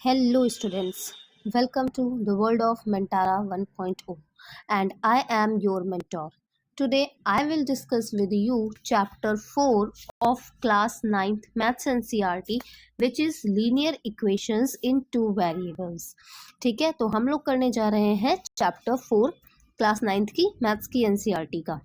Hello, students. Welcome to the world of Mentara 1.0, and I am your mentor. Today, I will discuss with you chapter 4 of class 9th Maths and CRT, which is linear equations in two variables. ठीक है, तो हम लोग करने जा रहे हैं chapter 4 class 9th की मैथ्स की एनसीईआरटी का।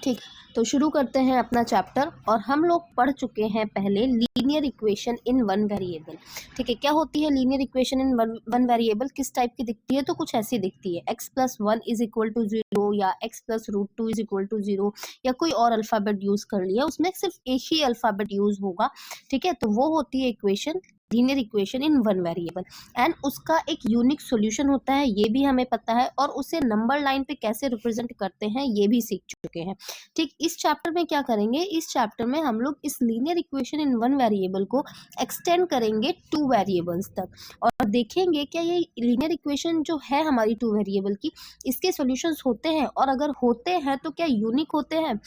ठीक, तो शुरू करते हैं अपना चैप्टर। और हम लोग पढ़ चुके हैं पहले linear equation in one variable. ठीक है, क्या होती है linear equation in one variable, किस टाइप की दिखती है? तो कुछ ऐसी दिखती है, x plus 1 is equal to 0 या x plus root 2 is equal to 0, या कोई और अल्फ़ाबेट यूज कर लिया, उसमें सिर्फ एक ही अल्फ़ाबेट यूज होगा। ठीक है, तो वो होती है equation, linear equation in one variable. And उसका एक यूनिक सॉल्यूशन होता है, ये भी हमें पता है, और उसे नंबर लाइन पे कैसे रिप्रेजेंट करते हैं ये भी सीख चुके हैं। ठीक, इस चैप्टर में क्या करेंगे, इस चैप्टर में हम लोग इस linear equation in one variable को एक्सटेंड करेंगे टू वेरिएबल्स तक, और देखेंगे क्या ये लीनियर इक्वेशन जो है हमारी टू वेरिएबल की, इसके सॉल्यूशंस होते हैं, और अगर होते हैं तो क्या यूनिक होते हैं,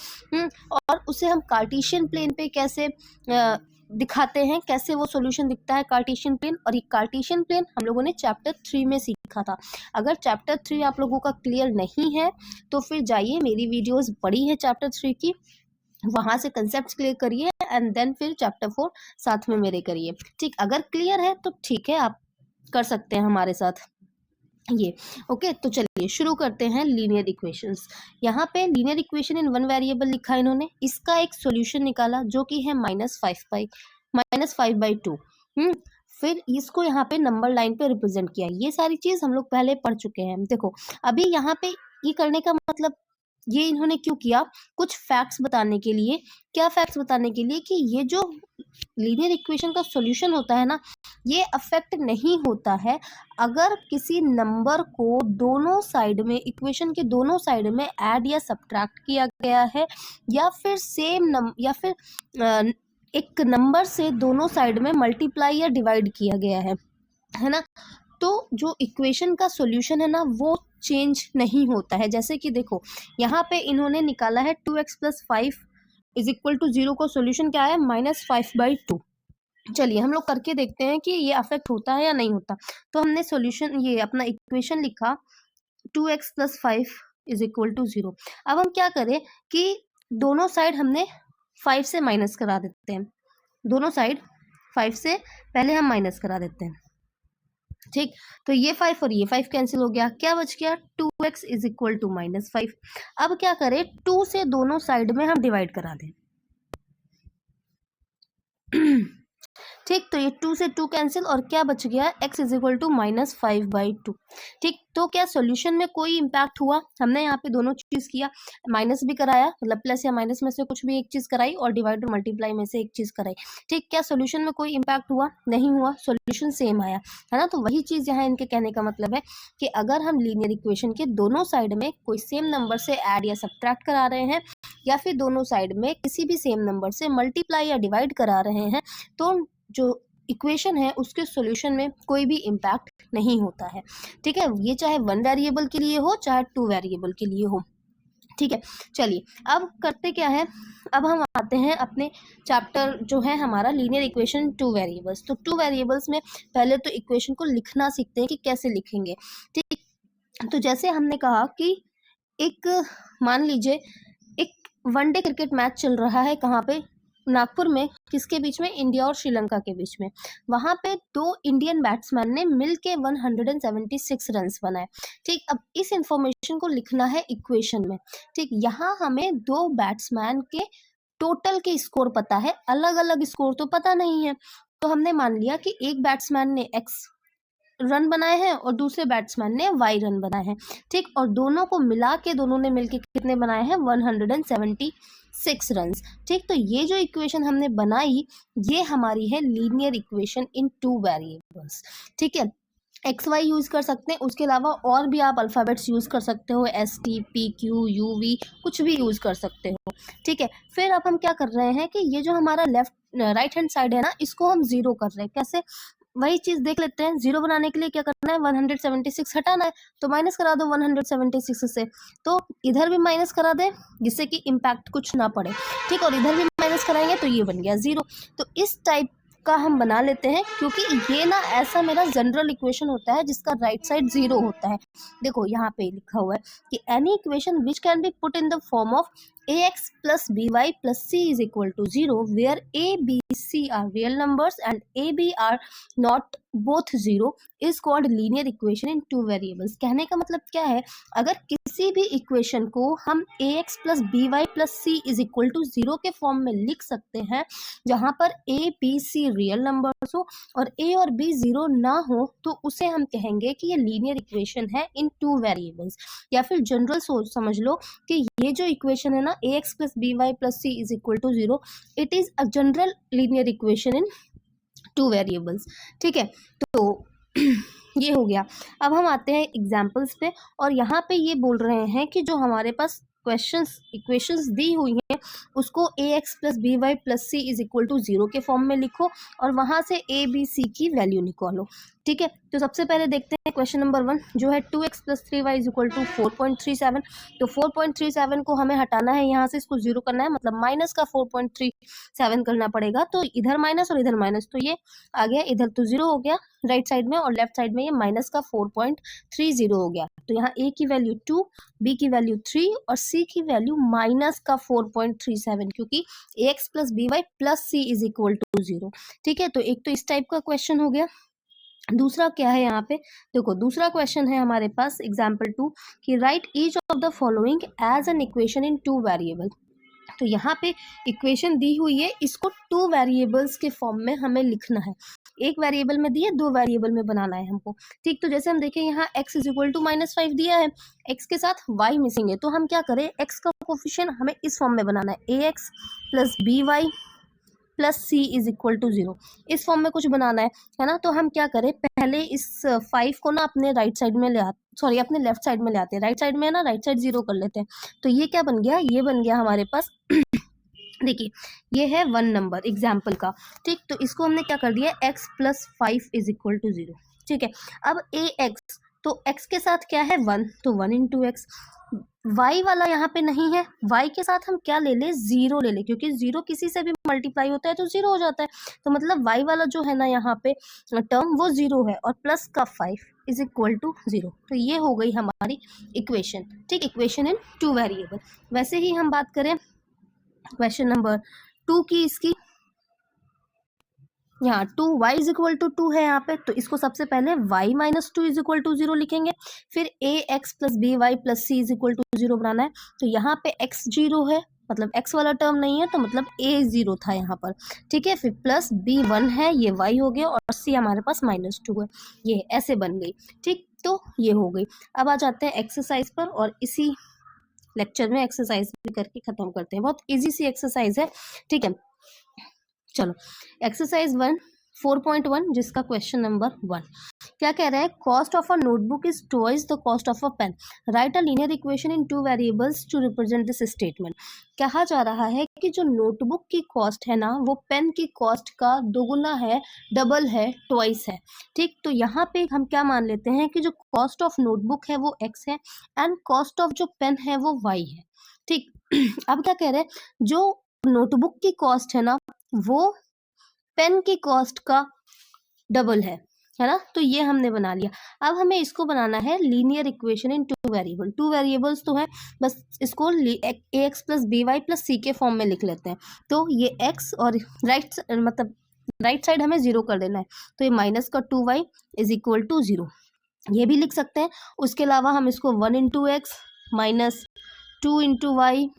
और उसे हम कार्टेशियन प्लेन पे कैसे दिखाते हैं, कैसे वो सॉल्यूशन दिखता है कार्टेशियन प्लेन। और ये कार्टेशियन प्लेन हम लोगों ने चैप्टर 3 में सीखा था। अगर चैप्टर 3 आप लोगों का क्लियर नहीं है तो फिर जाइए, मेरी वीडियोस बड़ी है चैप्टर 3 की, वहां से कंसेप्ट क्लियर करिए एंड देन फिर चैप्टर 4 साथ में मेरे करिए। ठीक, अगर क्लियर है तो ठीक है, आप कर सकते हैं हमारे साथ ये। ओके, तो चलिए शुरू करते हैं लीनियर इक्वेशंस। यहाँ पे linear equation in one variable लिखा है इन्होंने, इसका एक सॉल्यूशन निकाला जो कि है -5/2। फिर इसको यहाँ पे नंबर लाइन पे रिप्रेजेंट किया। ये सारी चीज हम लोग पहले पढ़ चुके हैं। देखो अभी यहाँ पे ये करने का मतलब, ये इन्होंने क्यों किया, कुछ फैक्ट्स बताने के लिए। क्या फैक्ट्स बताने के लिए कि ये जो लीनियर इक्वेशन का सॉल्यूशन होता है ना, ये अफेक्ट नहीं होता है अगर किसी नंबर को दोनों साइड में, इक्वेशन के दोनों साइड में ऐड या सब्ट्रैक्ट किया गया है, या फिर या फिर एक नंबर से दोनों साइड में मल्टीप्लाई या डिवाइड किया गया है ना। तो जो इक्वेशन का सॉल्यूशन है ना वो चेंज नहीं होता है। जैसे कि देखो यहाँ पे इन्होंने निकाला है 2x plus 5 is equal to 0 को सॉल्यूशन क्या है -5/2। चलिए हम लोग करके देखते हैं कि ये अफेक्ट होता है या नहीं होता। तो हमने सॉल्यूशन, ये अपना इक्वेशन लिखा 2x plus 5 is equal to 0। अब हम क्या करें कि दोनों साइड हमने 5 से माइनस करा देते हैं, दोनों साइड 5 से पहले हम माइनस करा देते हैं। ठीक, तो ये 5 और ये 5 कैंसिल हो गया, क्या बच गया 2x इज इक्वल टू -5। अब क्या करें, 2 से दोनों साइड में हम डिवाइड करा दें। ठीक, तो ये 2 से 2 कैंसिल, और क्या बच गया x इज इक्वल टू -5/2। ठीक, तो क्या सॉल्यूशन में कोई इम्पैक्ट हुआ? हमने यहाँ पे दोनों चीज किया, माइनस भी कराया, मतलब प्लस या माइनस में से कुछ भी एक चीज कराई, और डिवाइड और मल्टीप्लाई में से एक चीज कराई। ठीक, क्या सॉल्यूशन में कोई इम्पैक्ट हुआ? नहीं हुआ, सॉल्यूशन सेम आया, है ना। तो वही चीज यहाँ इनके कहने का मतलब है कि अगर हम लीनियर इक्वेशन के दोनों साइड में कोई सेम नंबर से ऐड या सब्ट्रैक्ट करा रहे हैं, या फिर दोनों साइड में किसी भी सेम नंबर से मल्टीप्लाई या डिवाइड करा रहे हैं, तो जो इक्वेशन है उसके सॉल्यूशन में कोई भी इम्पैक्ट नहीं होता है। ठीक है, ये चाहे वन वेरिएबल के लिए हो चाहे टू वेरिएबल के लिए हो। ठीक है, चलिए अब करते क्या है, अब हम आते हैं अपने चैप्टर जो है हमारा लीनियर इक्वेशन टू वेरिएबल्स। तो टू वेरिएबल्स में पहले तो इक्वेशन को लिखना सीखते हैं कि कैसे लिखेंगे। ठीक, तो जैसे हमने कहा कि एक, मान लीजिए एक वनडे क्रिकेट मैच चल रहा है, कहाँ पे, नागपुर में, किसके बीच में, इंडिया और श्रीलंका के बीच में। वहां पे दो इंडियन बैट्समैन ने मिलके 176 रन्स बनाए। ठीक, अब इस इंफॉर्मेशन को लिखना है इक्वेशन में। ठीक, यहाँ हमें दो बैट्समैन के टोटल के स्कोर पता है, अलग अलग स्कोर तो पता नहीं है। तो हमने मान लिया कि एक बैट्समैन ने x रन बनाए हैं और दूसरे बैट्समैन ने y रन बनाए हैं। ठीक, और दोनों को मिला के दोनों ने मिलके कितने बनाए हैं, 176 रन्स। ठीक, तो ये जो इक्वेशन हमने बनाई ये हमारी है linear equation in two variables. ठीक है, एक्स वाई यूज कर सकते हैं, उसके अलावा और भी आप अल्फ़ाबेट्स यूज कर सकते हो, ST PQ UV कुछ भी यूज कर सकते हो। ठीक है, फिर अब हम क्या कर रहे हैं कि ये जो हमारा राइट हैंड साइड है ना, इसको हम जीरो कर रहे हैं। कैसे, वही चीज देख लेते हैं। जीरो बनाने के लिए क्या करना है, 176 हटाना है, तो माइनस करा दो 176 से। तो इधर भी माइनस करा दे जिससे कि इम्पैक्ट कुछ ना पड़े। ठीक, और इधर भी माइनस कराएंगे तो ये बन गया 0। तो इस टाइप का हम बना लेते हैं, क्योंकि ये ना ऐसा मेरा जनरल इक्वेशन होता है जिसका राइट साइड 0 होता है। देखो यहाँ पे लिखा हुआ है कि any equation which can be put in the form of ax plus by plus c is equal to 0 where a, b, c are real numbers and a, b are not both 0 is called linear equation in two variables। कहने का मतलब क्या है, अगर किसी भी equation को हम ax plus by plus c is equal to 0 के फॉर्म में लिख सकते हैं, जहां पर a, b, c real numbers हो और a और b 0 ना हो, तो उसे हम कहेंगे कि ये लीनियर इक्वेशन है इन टू वेरिएबल्स। या फिर जनरल सोच समझ लो कि ये जो इक्वेशन है ना ax plus by plus c is equal to 0, it is a general linear equation in two variables. ठीक है, तो ये हो गया। अब हम आते हैं एग्जाम्पल्स पे, और यहाँ पे ये बोल रहे हैं कि जो हमारे पास इक्वेशंस दी हुई हैं उसको ax plus by plus c is equal to 0 के फॉर्म में लिखो और वहाँ से a, b, c की वैल्यू निकालो। ठीक है, तो सबसे पहले देखते हैं क्वेश्चन नंबर 1 जो है 2x plus 3y is equal to 4.37। तो 4.37 को हमें हटाना है यहाँ से, इसको 0 करना है, मतलब माइनस का 4.37 करना पड़ेगा। तो इधर माइनस और इधर माइनस, तो ये आ गया, इधर तो 0 हो गया राइट साइड में, और लेफ्ट साइड में ये माइनस का 4.30 हो गया। तो यहाँ a की वैल्यू 2, b की वैल्यू 3 और c की वैल्यू माइनस का 4.37, क्योंकि ax plus by plus c is equal to 0। ठीक है, तो एक तो इस टाइप का क्वेश्चन हो गया। दूसरा क्या है यहाँ पे, देखो दूसरा क्वेश्चन है हमारे पास एग्जाम्पल 2 कि write each of the following as an equation in two variable. तो यहाँ पे इक्वेशन दी हुई है, इसको टू वेरिएबल्स के फॉर्म में हमें लिखना है। एक वेरिएबल में दिया, दो वेरिएबल में बनाना है हमको। ठीक, तो जैसे हम देखें यहाँ x इज इक्वल टू -5 दिया है, x के साथ y मिसिंग है, तो हम क्या करें, x का कोफिशिएंट हमें इस फॉर्म में बनाना है, ax plus by plus c is equal to 0, इस फॉर्म में कुछ बनाना है ना। तो हम क्या करें, पहले इस 5 को ना अपने राइट साइड में ले आते, सॉरी अपने लेफ्ट साइड में ले आते हैं, राइट साइड में है ना, राइट साइड 0 कर लेते हैं। तो ये क्या बन गया, ये बन गया हमारे पास देखिए ये है 1 नंबर एग्जाम्पल का। ठीक, तो इसको हमने क्या कर दिया, x plus 5 is equal to 0। ठीक है, अब ax, तो x के साथ क्या है 1, तो 1 इंटू एक्स। y वाला यहाँ पे नहीं है, y के साथ हम क्या ले ले, 0 ले ले, क्योंकि 0 किसी से भी मल्टीप्लाई होता है तो 0 हो जाता है। तो मतलब y वाला जो है ना यहाँ पे टर्म वो 0 है, और प्लस का 5 इज इक्वल टू 0। तो ये हो गई हमारी इक्वेशन। ठीक, इक्वेशन इन टू वेरिएबल। वैसे ही हम बात करें क्वेश्चन नंबर 2 की, इसकी यहाँ 2y इज इक्वल टू 2 है यहाँ पे, तो इसको सबसे पहले y minus 2 is equal to 0 लिखेंगे, फिर ax plus by plus c is equal to 0 बनाना है। तो यहाँ पे x 0 है, मतलब x वाला टर्म नहीं है, तो मतलब a 0 था यहाँ पर। ठीक है, फिर प्लस b 1 है, ये y हो गया, और c हमारे पास -2 है, ये ऐसे बन गई। ठीक, तो ये हो गई। अब आ जाते हैं एक्सरसाइज पर, और इसी लेक्चर में एक्सरसाइज भी करके खत्म करते हैं। बहुत इजी सी एक्सरसाइज है। ठीक है, चलो एक्सरसाइज 4.1 जिसका क्वेश्चन नंबर 1 क्या कह रहा है, cost of a notebook is twice the cost of a pen, write a linear equation in two variables to represent this statement. कहा जा रहा है कि जो नोटबुक की कॉस्ट है ना वो पेन की कॉस्ट का दोगुना है, डबल है, ट्वाइस है। ठीक, तो यहाँ पे हम क्या मान लेते हैं कि जो कॉस्ट ऑफ नोटबुक है वो x है एंड कॉस्ट ऑफ जो पेन है वो y है। ठीक, अब क्या कह रहे हैं, जो नोटबुक की कॉस्ट है ना वो पेन की कॉस्ट का डबल है ना। तो ये हमने बना लिया। अब हमें इसको बनाना है linear equation in two variable. Two variables तो है, बस इसको ax plus by plus c के फॉर्म में लिख लेते हैं। तो ये x और राइट साइड हमें 0 कर देना है, तो ये माइनस का 2y इज इक्वल टू 0, ये भी लिख सकते हैं। उसके अलावा हम इसको 1 into x minus 2 into y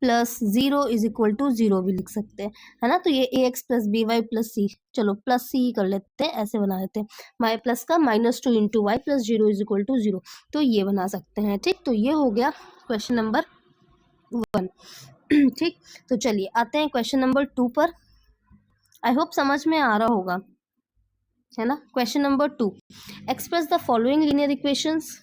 plus 0 is equal to 0 भी लिख सकते हैं, है ना। तो ये ax plus by plus c, चलो प्लस c ही कर लेते हैं, ऐसे बना लेते हैं, माई प्लस का -2 into y plus 0 is equal to 0, तो ये बना सकते हैं। ठीक, तो ये हो गया क्वेश्चन नंबर 1। ठीक, तो चलिए आते हैं क्वेश्चन नंबर 2 पर। आई होप समझ में आ रहा होगा, है ना। Question number 2, express the following linear equations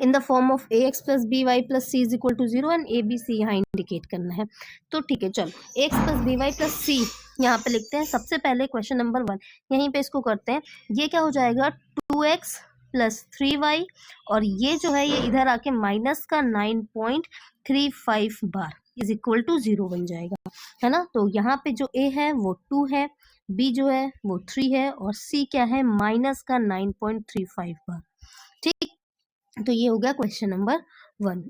in the form of ax plus by plus c is equal to 0 and a b c यहाँ इंडिकेट करना है। तो ठीक है, चलो ax plus by plus c यहाँ पे लिखते हैं। सबसे पहले क्वेश्चन नंबर 1 यहीं पे इसको करते हैं। ये क्या हो जाएगा, 2x प्लस 3y, और ये जो है ये इधर आके माइनस का 9.35 बार इज इक्वल टू 0 बन जाएगा। है ना। तो यहाँ पे जो ए है वो 2 है, बी जो है वो 3 है और सी क्या है माइनस का 9.35 बार। ठीक, तो ये हो गया question number 1।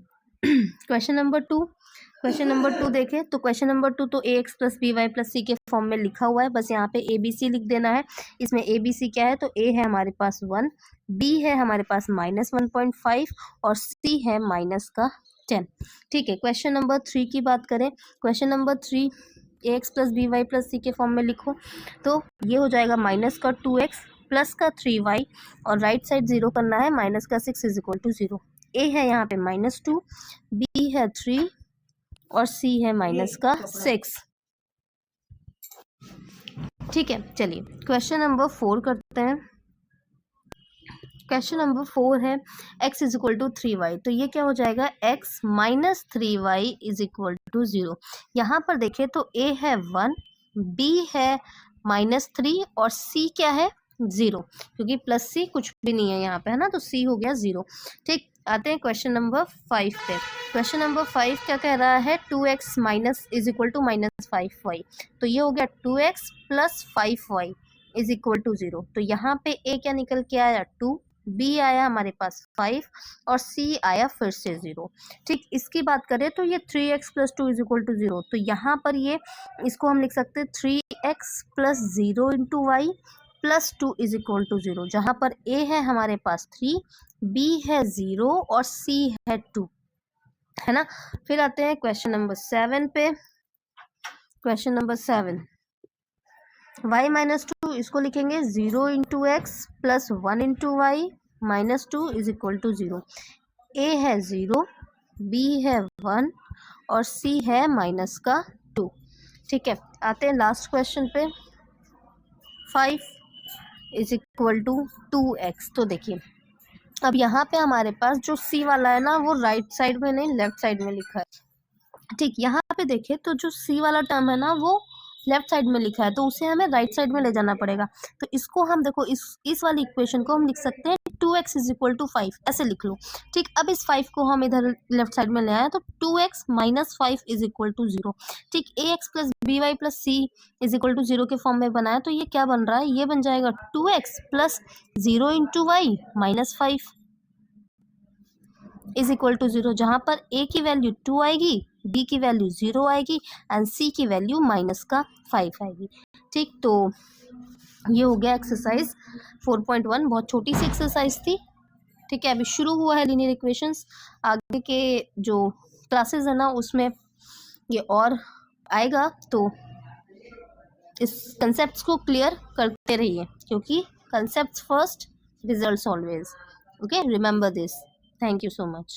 Question number two देखें तो क्वेश्चन नंबर 2 तो A X plus B Y plus C के फॉर्म में लिखा हुआ है, बस यहाँ पे ए बी सी लिख देना है। इसमें ए बी सी क्या है, तो ए है हमारे पास 1, बी है हमारे पास -1.5 और सी है माइनस का 10। ठीक है, क्वेश्चन नंबर 3 की बात करें, question number 3 A X plus B Y plus C के फॉर्म में लिखो तो ये हो जाएगा माइनस का 2x प्लस का 3y और राइट साइड 0 करना है, माइनस का 6 इज इक्वल टू 0। ए है यहाँ पे -2, बी है 3 और सी है माइनस का 6। ठीक है, चलिए क्वेश्चन नंबर 4 करते हैं। क्वेश्चन नंबर 4 है x is equal to 3y, तो ये क्या हो जाएगा x minus 3y is equal to 0। यहाँ पर देखें तो a है 1, b है -3 और c क्या है 0, क्योंकि प्लस c कुछ भी नहीं है यहाँ पे, है ना, तो c हो गया 0। ठीक, आते हैं क्वेश्चन नंबर 5 पे। क्वेश्चन नंबर 5 क्या कह रहा है 2x minus is equal to -5y, तो ये हो गया 2x plus 5y is equal to 0। तो यहाँ पे a क्या निकल के आया 2, बी आया हमारे पास 5 और सी आया फिर से 0। ठीक, इसकी बात करें तो ये 3x plus 2 is equal to 0, तो यहाँ पर ये इसको हम लिख सकते हैं 3x plus 0 into y plus 2 is equal to 0, जहाँ पर a है हमारे पास 3, b है 0 और c है 2, है ना। फिर आते हैं क्वेश्चन नंबर 7 पे। क्वेश्चन नंबर 7 y माइनस 2 इसको लिखेंगे 0 into x plus 1 into y minus 2 is equal to 0। a है 0, b है 1 और c है माइनस का 2। ठीक है, आते हैं लास्ट क्वेश्चन पे। 5 इज इक्वल टू 2x, तो देखिए अब यहाँ पे हमारे पास जो c वाला है ना वो राइट साइड में नहीं लेफ्ट साइड में लिखा है। ठीक, यहाँ पे देखिए तो जो c वाला टर्म है ना वो लेफ्ट साइड में लिखा है, तो उसे हमें राइट साइड में ले जाना पड़ेगा। तो इसको हम देखो इस वाली इक्वेशन को हम लिख सकते हैं 2x इज इक्वल टू 5, ऐसे लिख लो। ठीक, अब इस 5 को हम इधर लेफ्ट साइड में ले आए तो 2x minus 5 is equal to 0। ठीक, ax plus B Y plus c is equal to 0 के फॉर्म में बनाया, तो ये क्या बन रहा है, ये बन जाएगा 2x plus 0 into y minus 5 is equal to 0, जहाँ पर a की वैल्यू 2 आएगी, b की वैल्यू 0 आएगी एंड c की वैल्यू माइनस का 5 आएगी। ठीक, तो ये हो गया एक्सरसाइज 4.1, बहुत छोटी सी एक्सरसाइज थी। ठीक है, अभी शुरू हुआ है लीनियर इक्वेशंस, आगे के जो क्लासेस है ना उसमें ये और आएगा, तो इस कंसेप्ट्स को क्लियर करते रहिए, क्योंकि concepts first, results always. Okay, remember this. Thank you so much.